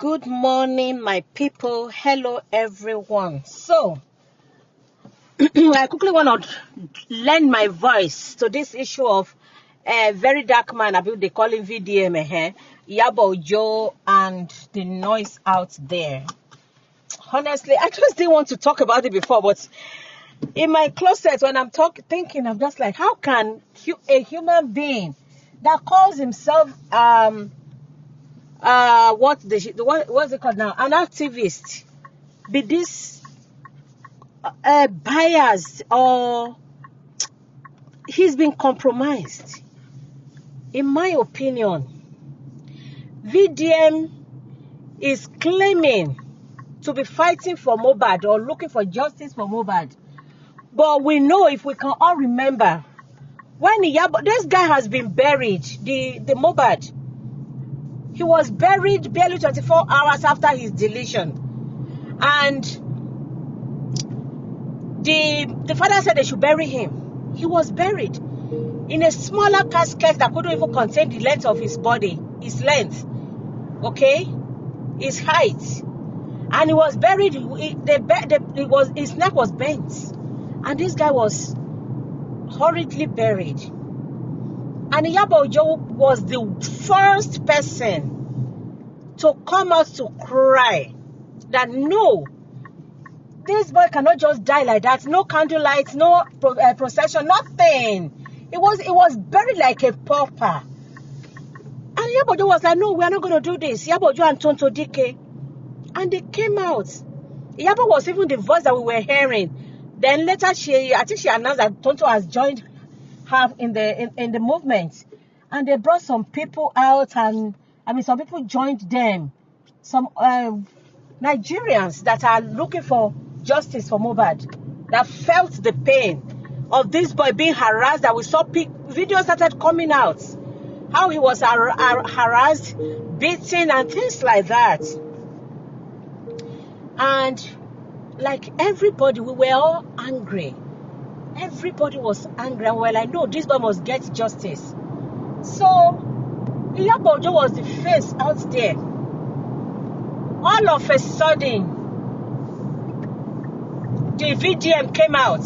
Good morning, my people. Hello, everyone. So, I quickly want to lend my voice to this issue of a very dark man, I believe they call him VDM, Yabo Joe, and the noise out there. Honestly, I just didn't want to talk about it before, but in my closet, when I'm thinking, I'm just like, how can a human being that calls himself what's it called now, an activist, be this biased, or he's been compromised? In my opinion, VDM is claiming to be fighting for Mohbad or looking for justice for Mohbad, but we know, if we can all remember, when this guy has been buried, the Mohbad, he was buried barely 24 hours after his deletion, and the father said they should bury him. He was buried in a smaller casket that couldn't even contain the length of his body, his length, okay, his height, and he was buried. His neck was bent, and this guy was horridly buried. And Yabo Joe was the first person to come out to cry that no, this boy cannot just die like that. No candlelight, no procession, nothing. It was buried like a pauper. And Yabo Joe was like, no, we are not going to do this. Yabo Joe and Tonto Dike. And they came out. Yabo was even the voice that we were hearing. Then later, I think she announced that Tonto has joined her in the movement. And they brought some people out, and some people joined them. Some Nigerians that are looking for justice for Mohbad, that felt the pain of this boy being harassed, that we saw videos started coming out, how he was harassed, beaten, and things like that. And like everybody, we were all angry. Everybody was angry, and we're like, no, this boy must get justice. So Yabo Joe was the face out there. All of a sudden, the VDM came out,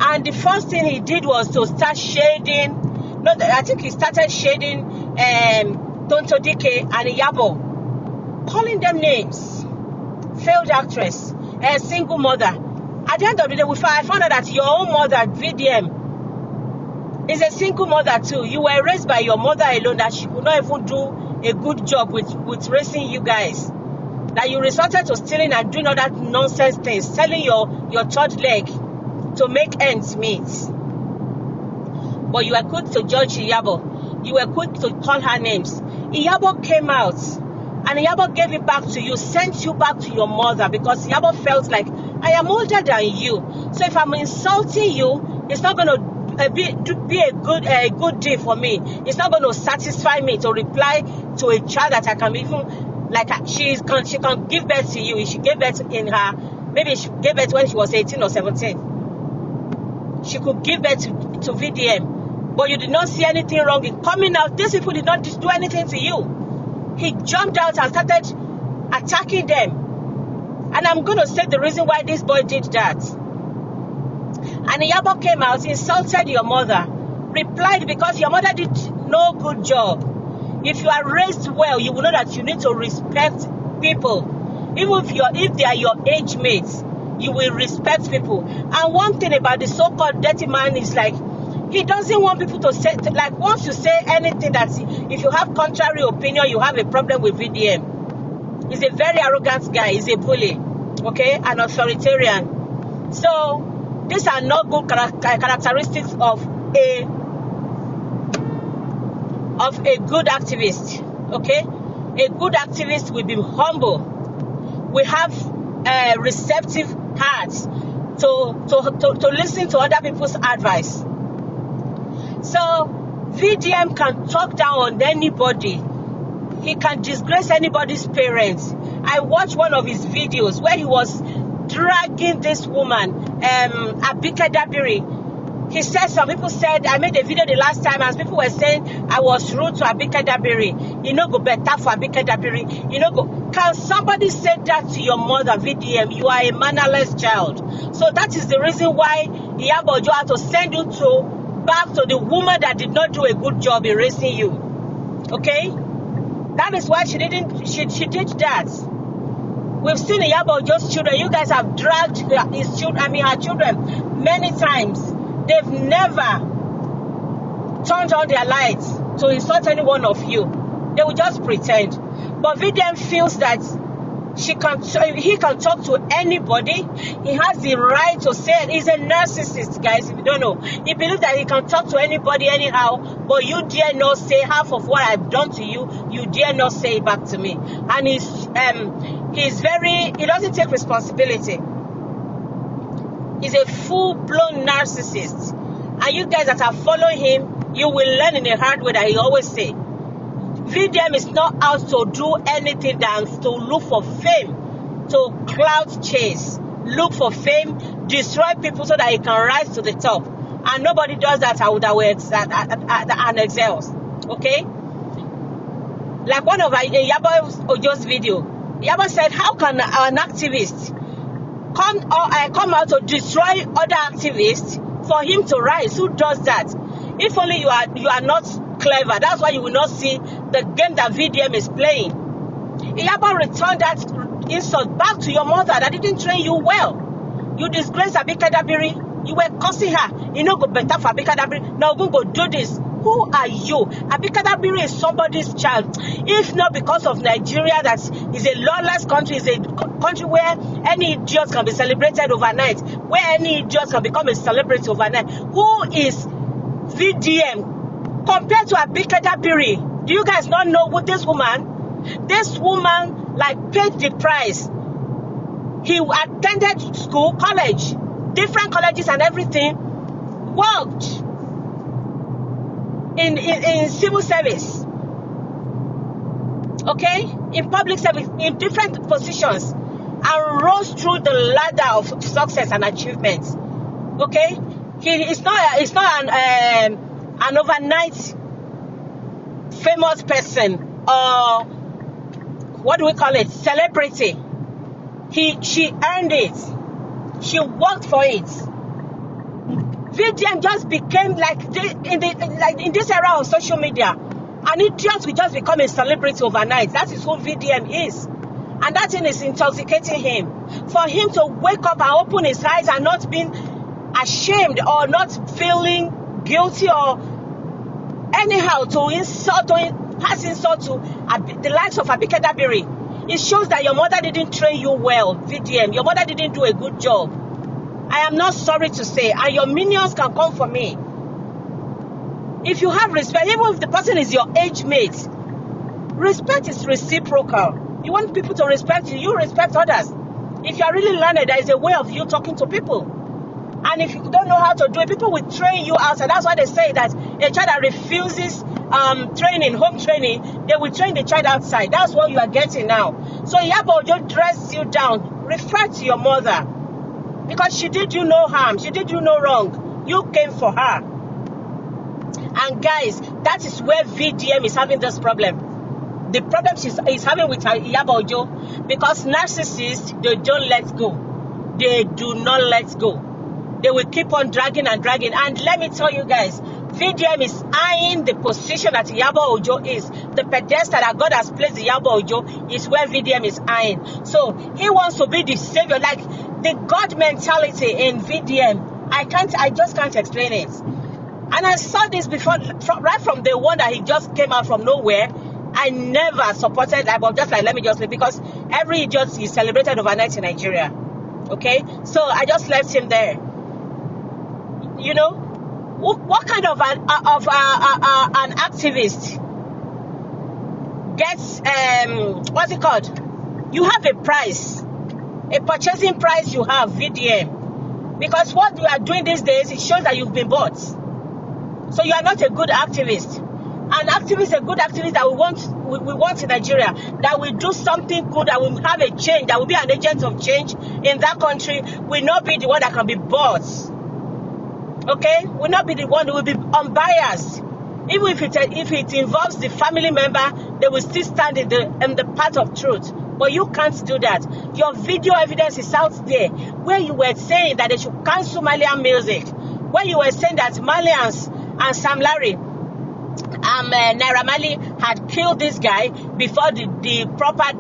and the first thing he did was to start shading. No, I think he started shading Tonto Dike and Yabo, calling them names: failed actress, a single mother. At the end of the day, I found out that your own mother, VDM, is a single mother too. You were raised by your mother alone, that she could not even do a good job with raising you guys. That you resorted to stealing and doing all that nonsense things, selling your third leg to make ends meet. But you were quick to judge Iyabo. You were quick to call her names. Iyabo came out, and Iyabo gave it back to you, sent you back to your mother, because Iyabo felt like, I am older than you. So if I'm insulting you, it's not going to be a good deal for me. It's not going to satisfy me to reply to a child that I can even, like, she can give birth to you. She gave birth maybe she gave birth when she was 18 or 17. She could give birth to VDM. But you did not see anything wrong in coming out. These people did not do anything to you. He jumped out and started attacking them. And I'm going to say the reason why this boy did that. And Iyabo came out, insulted your mother, replied, because your mother did no good job. If you are raised well, you will know that you need to respect people. Even if they are your age mates, you will respect people. And one thing about the so-called dirty man is, like, he doesn't want people to say, like, once you say anything that, if you have contrary opinion, you have a problem with VDM. He's a very arrogant guy. He's a bully, okay, an authoritarian. So these are not good characteristics of a good activist, okay? A good activist will be humble. We have receptive hearts to listen to other people's advice. So VDM can talk down on anybody. He can disgrace anybody's parents. I watched one of his videos where he was dragging this woman, Abike Dabiri, He said, some people said, I made a video the last time, and people were saying I was rude to Abike Dabiri. You know, go better for Abike Dabiri. You know, go. Can somebody say that to your mother, VDM? You are a mannerless child. So that is the reason why Iyabo Ojo had to send you back to the woman that did not do a good job in raising you. Okay? That is why she did that. We've seen Iyabo Ojo's children. You guys have dragged her children many times. They've never turned on their lights to insult any one of you. They will just pretend. But VDM feels that he can talk to anybody. He has the right to say it. He's a narcissist, guys, if you don't know. He believes that he can talk to anybody anyhow, but you dare not say half of what I've done to you. You dare not say it back to me. And he doesn't take responsibility. He's a full-blown narcissist. And you guys that are following him, you will learn in a hard way that he always say. VDM is not out to do anything than to look for fame, to clout chase, look for fame, destroy people so that he can rise to the top. And nobody does that and excels. Okay? Like one of Iyabo Ojo's video, Iyabo said, how can an activist come out to destroy other activists for him to rise? Who does that? If only you are not clever. That's why you will not see the game that VDM is playing. Iyabo returned that insult back to your mother that didn't train you well. You disgraced Abike Dabiri. You were cursing her. You know, go better for Abike Dabiri. Now go do this. Who are you? Abike Dabiri is somebody's child. If not because of Nigeria, that is a lawless country, is a country where any idiot can be celebrated overnight, where any idiot can become a celebrity overnight. Who is VDM compared to Abike Dabiri? Do you guys not know what this woman? This woman paid the price. He attended school, college, different colleges and everything, worked in civil service, okay, in public service, in different positions, and rose through the ladder of success and achievements. Okay, it's not an overnight famous person, or what do we call it, celebrity. She earned it. She worked for it. VDM just became in this era of social media, an idiot will just become a celebrity overnight. That is who VDM is. And that thing is intoxicating him. For him to wake up and open his eyes and not being ashamed or not feeling guilty or anyhow to pass insult to the likes of Abike Dabiri, it shows that your mother didn't train you well, VDM. Your mother didn't do a good job. I am not sorry to say, and your minions can come for me. If you have respect, even if the person is your age mate, respect is reciprocal. You want people to respect you, you respect others. If you are really learned, there is a way of you talking to people. And if you don't know how to do it, people will train you outside. That's why they say that a child that refuses training, home training, they will train the child outside. That's what you are getting now. So Iyabo Ojo dress you down. Refer to your mother. Because she did you no harm. She did you no wrong. You came for her. And guys, that is where VDM is having this problem. The problem she's having with Iyabo Ojo, because narcissists, they don't let go. They do not let go. They will keep on dragging and dragging. And let me tell you guys, VDM is eyeing the position that Iyabo Ojo is. The pedestal that God has placed Iyabo Ojo is where VDM is eyeing. So he wants to be the savior, like the God mentality in VDM. I just can't explain it. And I saw this before, right from the one that he just came out from nowhere. I never supported that, but just let me just leave, because every idiot is celebrated overnight in Nigeria. Okay, so I just left him there. You know, what kind of an activist gets what's it called? You have a price, a purchasing price. You have VDM, because what you are doing these days, it shows that you've been bought. So you are not a good activist. An activist, a good activist that we want in Nigeria, that will do something good, that will have a change, that will be an agent of change in that country, will not be the one that can be bought. Okay, will not be the one who will be unbiased. Even if it involves the family member, they will still stand in the path of truth. But you can't do that. Your video evidence is out there, where you were saying that they should cancel Malian music, where you were saying that Malians and Sam Larry Naira Marley had killed this guy before the proper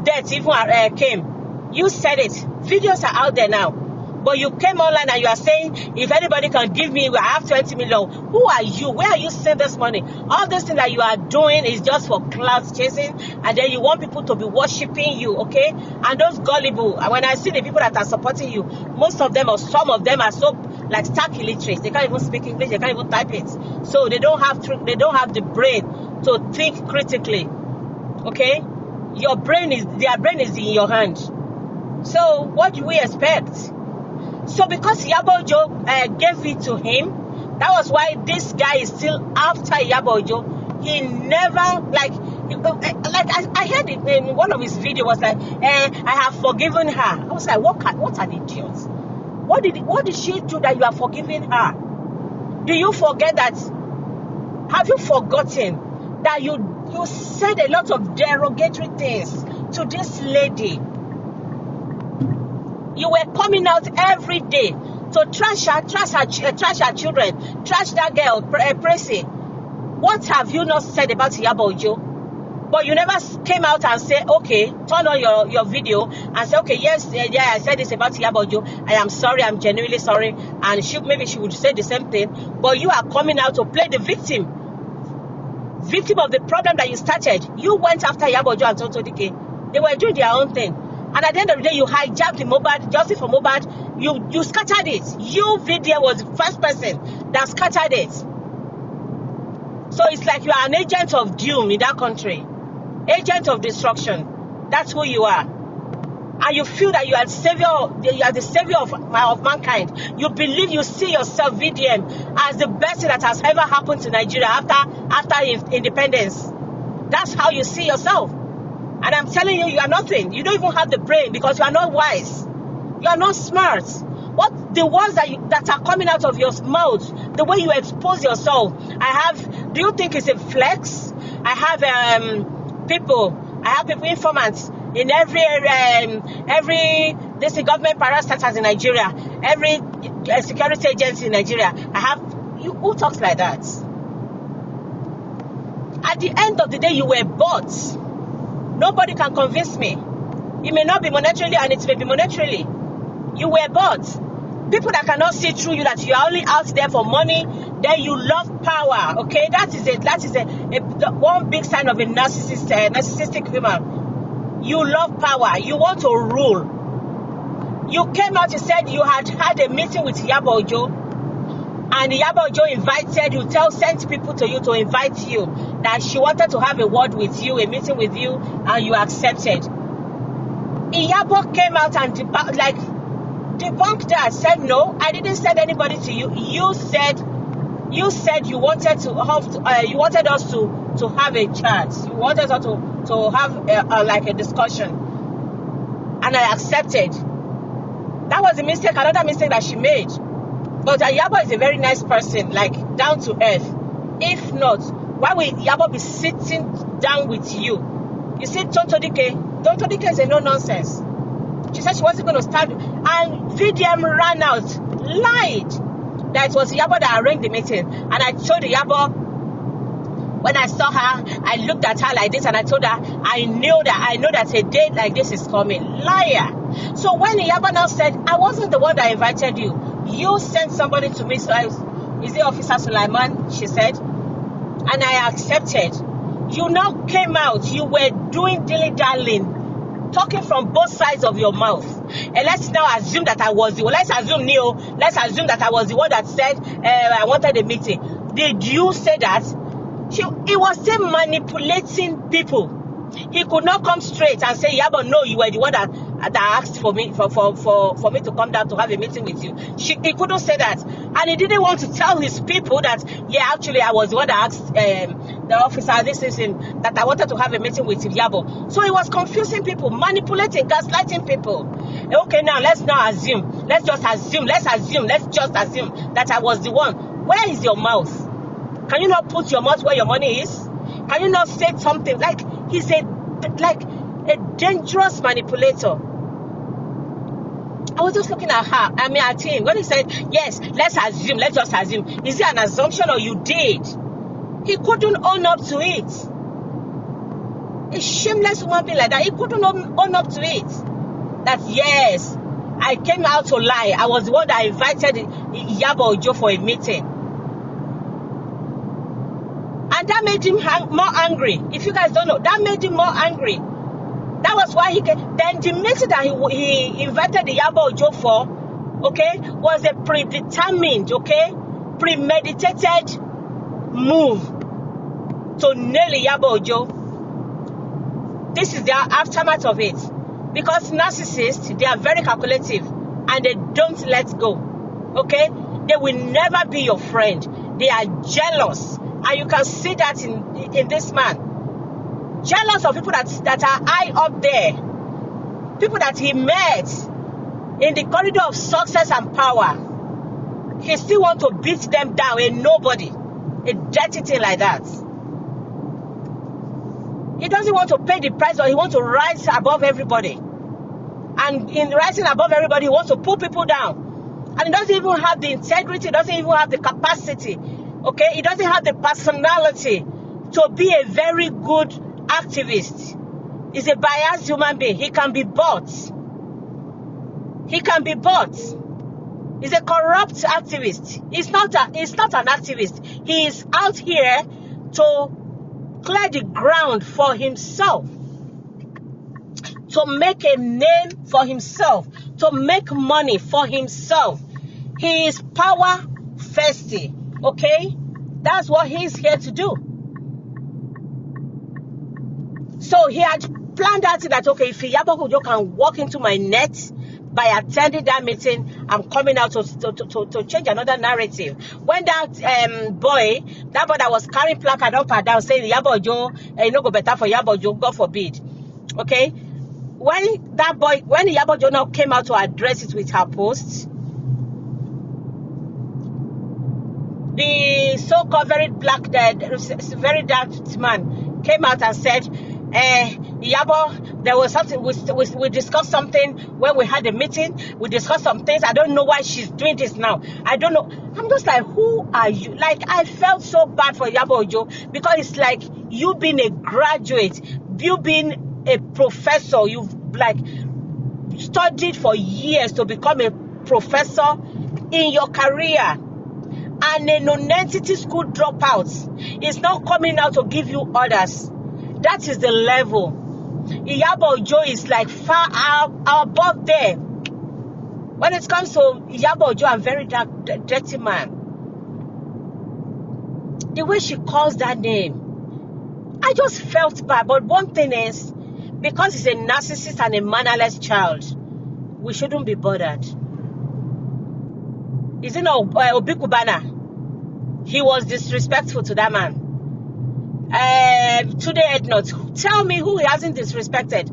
death even came. You said it. Videos are out there now. But you came online and you are saying, if anybody can give me, I have 20 million. Who are you? Where are you seeing this money? All this thing that you are doing is just for clout chasing, and then you want people to be worshiping you, okay? And those gullible, when I see the people that are supporting you, most of them or some of them are so like stark illiterate. They can't even speak English. They can't even type it. So they don't have the brain to think critically, okay? Their brain is in your hand. So what do we expect? So because Iyabo Ojo gave it to him, that was why this guy is still after Iyabo Ojo. He never, I heard it in one of his videos, was like, I have forgiven her. I was like, what an idiot. What did she do that you are forgiving her? Do you forget that? Have you forgotten that you said a lot of derogatory things to this lady? You were coming out every day to trash her children, trash that girl, Pressy. What have you not said about Iyabo Ojo? But you never came out and say, okay, turn on your video and say, okay, yes, I said this about Iyabo Ojo. I am sorry, I'm genuinely sorry. And maybe she would say the same thing. But you are coming out to play the victim of the problem that you started. You went after Iyabo Ojo and Tonto Dike. They were doing their own thing. And at the end of the day, you hijacked the Mohbad, justice for Mohbad. You scattered it. You, VDM, was the first person that scattered it. So it's like you are an agent of doom in that country. Agent of destruction. That's who you are. And you feel that you are the savior of mankind. You believe, you see yourself, VDM, as the best thing that has ever happened to Nigeria after independence. That's how you see yourself. And I'm telling you, you are nothing. You don't even have the brain because you are not wise. You are not smart. What the words that are coming out of your mouth, the way you expose yourself, do you think it's a flex? I have people informants in every government parastatals in Nigeria, every security agency in Nigeria. Who talks like that? At the end of the day, you were bought. Nobody can convince me. It may not be monetarily and it may be monetarily. You were bought. People that cannot see through you, that you are only out there for money, then you love power. Okay, that is one big sign of a narcissistic human. You love power. You want to rule. You came out, you said you had a meeting with Iyabo Ojo, and Iyabo Ojo sent people to you to invite you, that she wanted to have a word with you, a meeting with you, and you accepted. Iyabo came out and debunked that, said, no, I didn't send anybody to you. You said you wanted us to have a chat. You wanted us to have a discussion, and I accepted. That was a mistake, another mistake that she made. But Iyabo is a very nice person, down to earth. If not, why will Iyabo be sitting down with you? You see, Tonto Dike is a no-nonsense. She said she wasn't going to stand. And VDM ran out, lied that it was Iyabo that arranged the meeting. And I told Iyabo, when I saw her, I looked at her like this and I told her, I know that a day like this is coming. Liar. So when Iyabo now said, I wasn't the one that invited you, you sent somebody to me, so is it Officer Sulaiman? She said, and I accepted. You now came out, you were doing dilly-dallying, talking from both sides of your mouth. And let's now assume that I was the one. Let's assume that I was the one that said I wanted a meeting. Did you say that? He was still manipulating people. He could not come straight and say, yeah, but no, you were the one that that asked for me for me to come down to have a meeting with you. He couldn't say that, and he didn't want to tell his people that, yeah, actually I was the one that asked the officer this is him, that I wanted to have a meeting with Yabo. So he was confusing people, manipulating, gaslighting people. Okay, now let's assume that I was the one. Where is your mouth? Can you not put your mouth where your money is? Can you not say something? Like, he's a dangerous manipulator. I was just looking at her, at him, when he said, yes, let's just assume. Is it an assumption or you did? He couldn't own up to it. A shameless woman being like that, he couldn't own up to it. That, yes, I came out to lie. I was the one that invited Yabo Ojo for a meeting. And that made him more angry. If you guys don't know, that made him more angry. That was why he came. Then the meeting that he invited the Yabo Ojo for, okay, was a predetermined, okay, premeditated move to nail Yabo Ojo. This is the aftermath of it. Because narcissists, they are very calculative and they don't let go. Okay? They will never be your friend. They are jealous. And you can see that in this man. Jealous of people that are high up there. People that he met in the corridor of success and power. He still wants to beat them down. A nobody. A dirty thing like that. He doesn't want to pay the price, or he wants to rise above everybody. And in rising above everybody, he wants to pull people down. And he doesn't even have the integrity, he doesn't even have the capacity. Okay? He doesn't have the personality to be a very good activist. He's a biased human being. He can be bought. He can be bought. He's a corrupt activist. He's not an activist. He is out here to clear the ground for himself, to make a name for himself, to make money for himself. He is power thirsty, okay? That's what he's here to do. So he had planned out that, okay, if Yabo Ojo can walk into my net by attending that meeting, I'm coming out to change another narrative. When that boy that was carrying placard up and down saying Yabo Ojo, no go better for Yabo Ojo, God forbid. Okay? When Yabo Ojo now came out to address it with her post, the so-called very dark man came out and said, Yabo, there was something, we discussed something when we had a meeting, we discussed some things, I don't know why she's doing this now, I don't know. I'm just like, who are you? Like, I felt so bad for Yabo Ojo, because it's like, you being a graduate, you being a professor, you've like studied for years to become a professor in your career, and a non-entity school dropout is not coming out to give you orders. That is the level. Yabo Ojo is like far above there. When it comes to Yabo Ojo, I'm very dirty man. The way she calls that name, I just felt bad. But one thing is, because he's a narcissist and a mannerless child, we shouldn't be bothered. Is it not Obi Kubana? He was disrespectful to that man. Today at not. Tell me who he hasn't disrespected.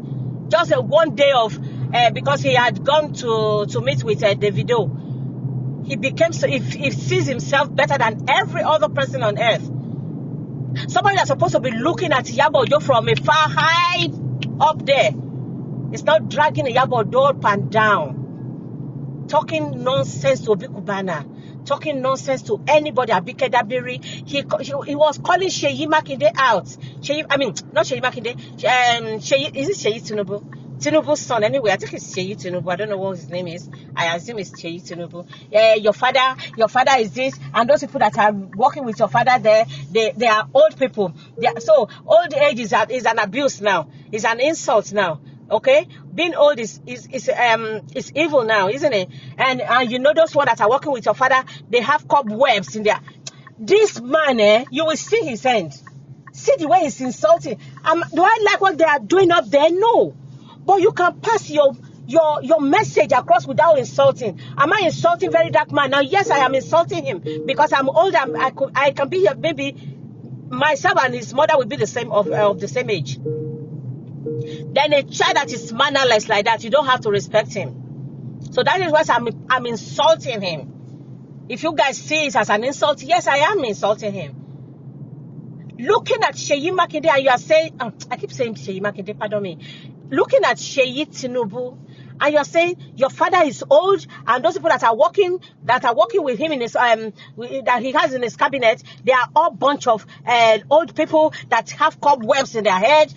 Just one day of because he had gone to meet with Davido. He became so he sees himself better than every other person on earth. Somebody that's supposed to be looking at Yabo Ojo from a far high up there. It's not dragging Yabo Ojo up and down. Talking nonsense to Obi Kubana. Talking nonsense to anybody. Abike Dabiri. He was calling Sheyi Makinde out. Not Sheyi Makinde. Is it Sheyi Tinubu? Tinubu's son. Anyway, I think it's Sheyi Tinubu. I don't know what his name is. I assume it's Sheyi Tinubu. Your father is this, and those people that are working with your father there, they are old people. So old age is an abuse now. It's an insult now. Okay, being old is evil now, isn't it? And you know those ones that are working with your father, they have cobwebs in there. This man, you will see his end. See the way he's insulting. Do I like what they are doing up there? No. But you can pass your your message across without insulting. Am I insulting very dark man? Now, yes, I am insulting him because I'm older. I can be maybe myself and his mother will be the same of the same age. Then a child that is mannerless like that, you don't have to respect him. So that is why I'm insulting him. If you guys see it as an insult, yes, I am insulting him. Looking at Seyi Makinde, and you are saying, I keep saying Seyi Makinde, pardon me. Looking at Seyi Tinubu, and you are saying your father is old, and those people that are working with him in his that he has in his cabinet, they are all bunch of old people that have cobwebs in their head.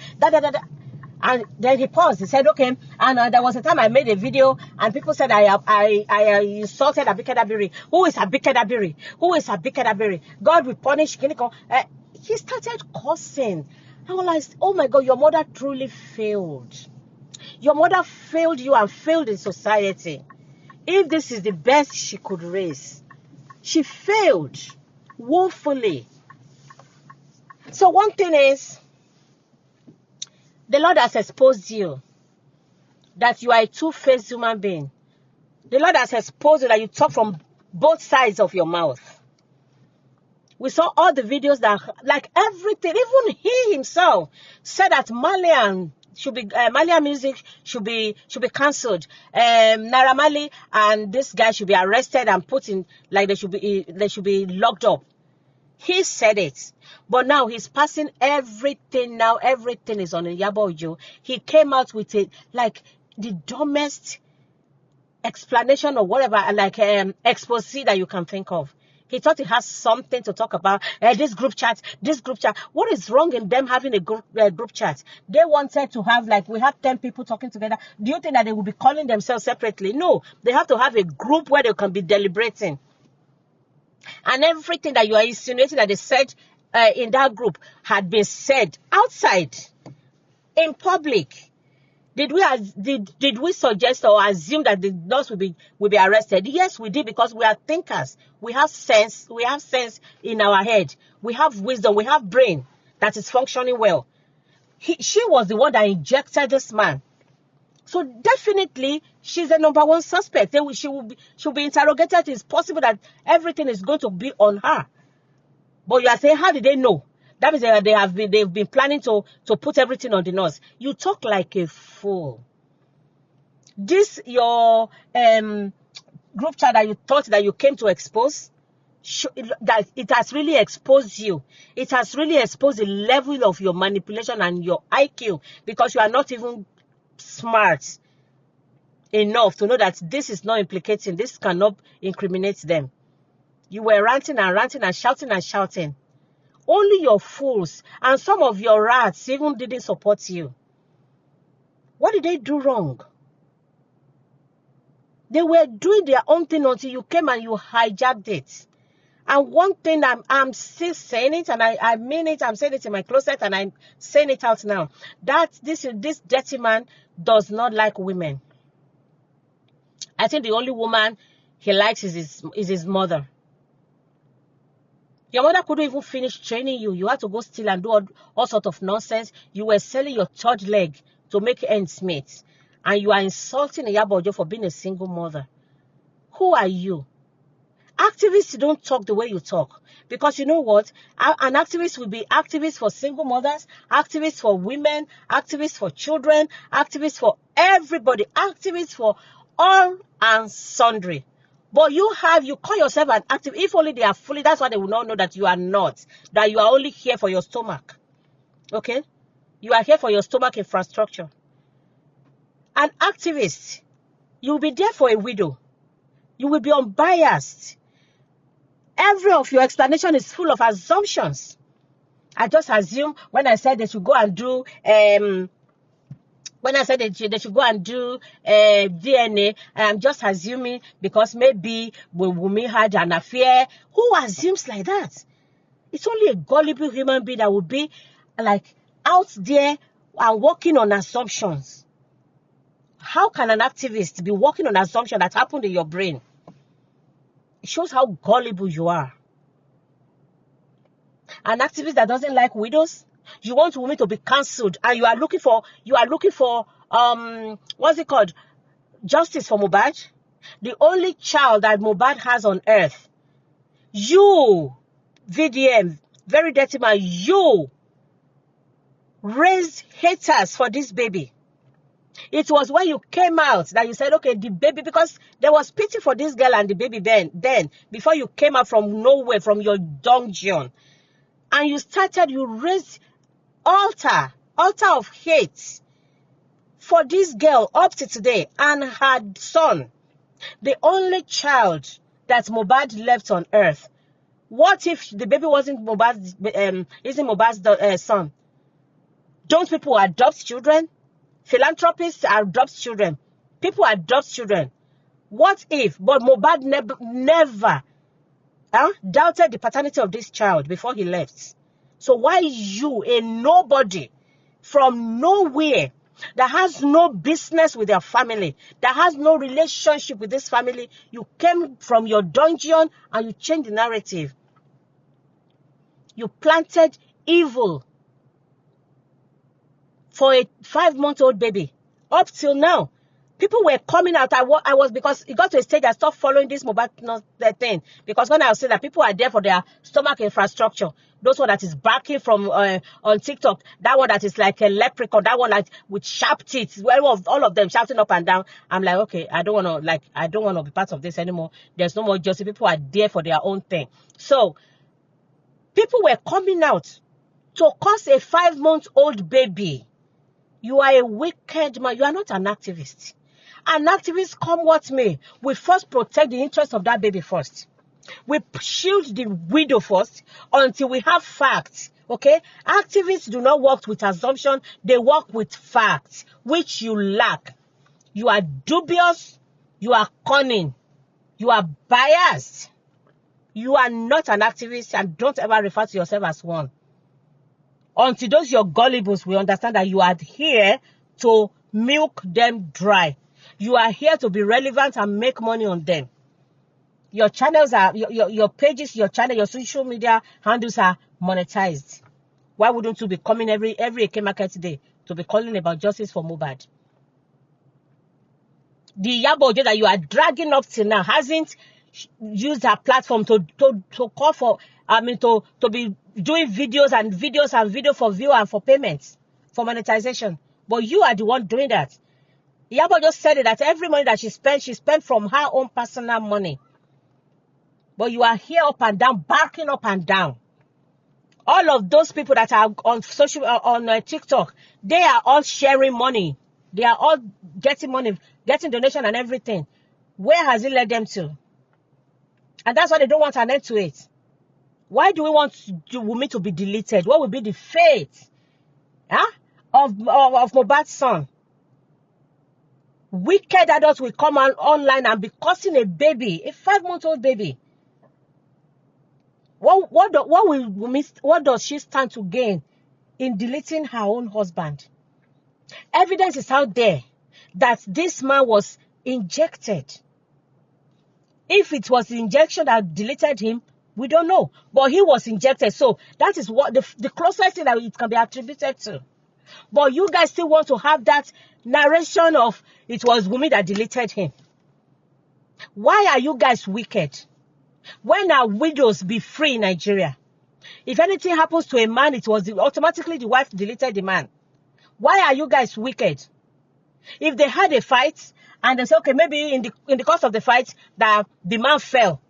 And then he paused. He said, okay. And there was a time I made a video, and people said I insulted Abike Dabiri. Who is Abike Dabiri? Who is Abike Dabiri? God will punish. He started cursing. I was like, oh my God, your mother truly failed. Your mother failed you and failed in society. If this is the best she could raise, she failed woefully. So one thing is, the Lord has exposed you that you are a two-faced human being. The Lord has exposed you that you talk from both sides of your mouth. We saw all the videos that, like everything, even he himself said that Malian music should be cancelled. Naira Marley and this guy should be arrested and put in, like they should be locked up. He said it. But now he's passing everything. Now everything is on Iyabo Ojo. He came out with it like the dumbest explanation or whatever, like expose that you can think of. He thought he has something to talk about. This group chat. What is wrong in them having a group chat? They wanted to have, like, we have 10 people talking together. Do you think that they will be calling themselves separately? No. They have to have a group where they can be deliberating. And everything that you are insinuating that they said in that group had been said outside, in public. Did we suggest or assume that the nurse will be arrested? Yes, we did, because we are thinkers. We have sense. We have sense in our head. We have wisdom. We have brain that is functioning well. She was the one that injected this man. So definitely, she's the number one suspect. She'll be interrogated. It's possible that everything is going to be on her. But you are saying, how did they know? That means they've been planning to put everything on the nurse. You talk like a fool. This your group chat that you thought that you came to expose, that it has really exposed you. It has really exposed the level of your manipulation and your IQ, because you are not even smart enough to know that this is not implicating, this cannot incriminate them. You were ranting and shouting. Only your fools and some of your rats even didn't support you. What did they do wrong? They were doing their own thing until you came and you hijacked it. And one thing I'm still saying it, and I mean it, I'm saying it in my closet, and I'm saying it out now, that this dirty man does not like women. I think the only woman he likes is his mother. Your mother couldn't even finish training you. You had to go steal and do all sorts of nonsense. You were selling your third leg to make ends meet. And you are insulting Iyabo Ojo for being a single mother. Who are you? Activists don't talk the way you talk. Because you know what? An activist will be activist for single mothers, activist for women, activist for children, activist for everybody, activist for all and sundry. But you call yourself an activist. If only they are fully, that's why they will not know that you are not. That you are only here for your stomach. Okay? You are here for your stomach infrastructure. An activist, you will be there for a widow. You will be unbiased. Every of your explanation is full of assumptions. I just assume when I said they should go and do DNA, I'm just assuming because maybe Wunmi had an affair. Who assumes like that? It's only a gullible human being that would be like out there and working on assumptions. How can an activist be working on assumption that happened in your brain? It shows how gullible you are. An activist that doesn't like widows, you want women to be cancelled, and you are looking for what's it called? justice for Mohbad, the only child that Mohbad has on earth. You, VDM, very dirty man, you raised haters for this baby. It was when you came out that you said, okay, the baby, because there was pity for this girl and the baby then before you came out from nowhere, from your dungeon. And you raised altar of hate for this girl up to today and her son, the only child that Mohbad left on earth. What if the baby isn't Mohbad's son? Don't people adopt children? Philanthropists adopt children. People adopt children. What if? But Mohbad never doubted the paternity of this child before he left. So why you, a nobody from nowhere, that has no business with their family, that has no relationship with this family, you came from your dungeon and you changed the narrative. You planted evil for a 5-month-old baby. Up till now, people were coming out. I was, because it got to a stage I stopped following this mobile thing. Because when I say that people are there for their stomach infrastructure, those one that is barking from on TikTok, that one that is like a leprechaun, that one like with sharp teeth, all of them shouting up and down. I'm like, okay, I don't want to be part of this anymore. There's no more justice. People are there for their own thing. So people were coming out to cause a 5-month-old baby. You are a wicked man. You are not an activist. An activist, come what may, we first protect the interest of that baby first. We shield the widow first until we have facts. Okay? Activists do not work with assumption. They work with facts, which you lack. You are dubious. You are cunning. You are biased. You are not an activist, and don't ever refer to yourself as one. Until those your gullibles will understand that you are here to milk them dry. You are here to be relevant and make money on them. Your channels are, your pages, your channel, your social media handles are monetized. Why wouldn't you be coming every AK market today to be calling about justice for Mohbad? The Yabo that you are dragging up till now hasn't used her platform to call for, to be doing videos for view and for payments, for monetization. But you are the one doing that. Yabo just said it, that every money that she spent from her own personal money. But you are here up and down, barking up and down. All of those people that are on TikTok, they are all sharing money. They are all getting money, getting donation and everything. Where has it led them to? And that's why they don't want an end to it. Why do we want Wunmi to be deleted? What will be the fate of Mohbad's son? Wicked adults will come online and be causing a baby, a 5-month-old baby. What does she stand to gain in deleting her own husband? Evidence is out there that this man was injected. If it was the injection that deleted him, we don't know. But he was injected. So that is what the closest thing that it can be attributed to. But you guys still want to have that narration of it was Wunmi that deleted him. Why are you guys wicked? When are widows be free in Nigeria? If anything happens to a man, it was automatically the wife deleted the man. Why are you guys wicked? If they had a fight and they say, okay, maybe in the course of the fight that the man fell,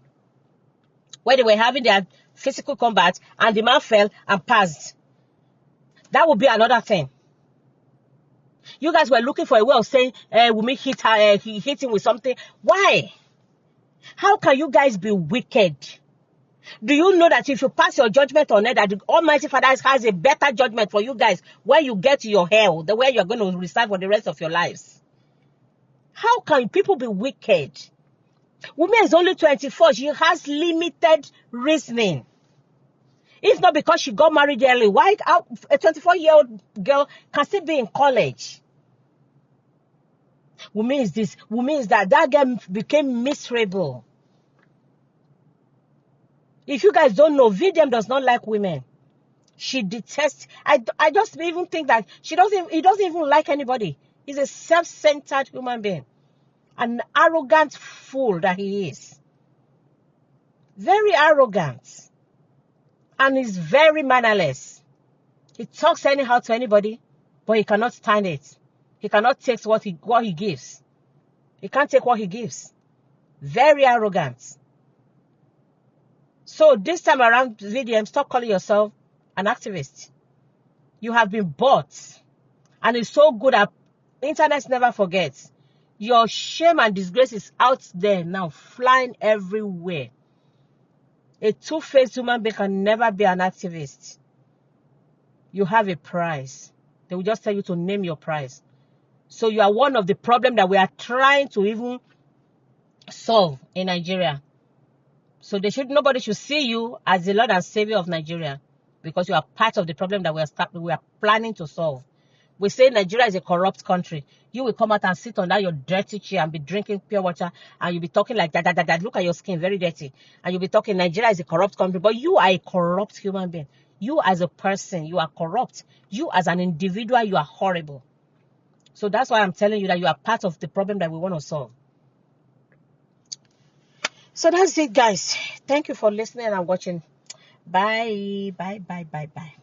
where they were having their physical combat and the man fell and passed, that would be another thing. You guys were looking for a way of saying Wunmi hit her, he hit him with something. Why? How can you guys be wicked? Do you know that if you pass your judgment on it, that the Almighty Father has a better judgment for you guys when you get to your hell, the way you're going to reside for the rest of your lives? How can people be wicked? Wunmi is only 24. She has limited reasoning. If not because she got married early, why a 24-year-old girl can still be in college? Wunmi is this. Wunmi is that. That girl became miserable. If you guys don't know, VDM does not like women. She detests. I just even think that he doesn't even like anybody. He's a self-centered human being. An arrogant fool that he is. Very arrogant. And he's very mannerless. He talks anyhow to anybody, but he cannot stand it. He cannot take what he gives. He can't take what he gives. Very arrogant. So this time around, VDM, stop calling yourself an activist. You have been bought. And it's so good that internet never forgets. Your shame and disgrace is out there now, flying everywhere. A two-faced human being can never be an activist. You have a price. They will just tell you to name your price. So you are one of the problems that we are trying to even solve in Nigeria. So nobody should see you as the Lord and Savior of Nigeria, because you are part of the problem that we are planning to solve. We say Nigeria is a corrupt country. You will come out and sit under your dirty chair and be drinking pure water, and you'll be talking like that. Look at your skin, very dirty. And you'll be talking Nigeria is a corrupt country, but you are a corrupt human being. You as a person, you are corrupt. You as an individual, you are horrible. So that's why I'm telling you that you are part of the problem that we want to solve. So that's it, guys. Thank you for listening and watching. Bye. Bye.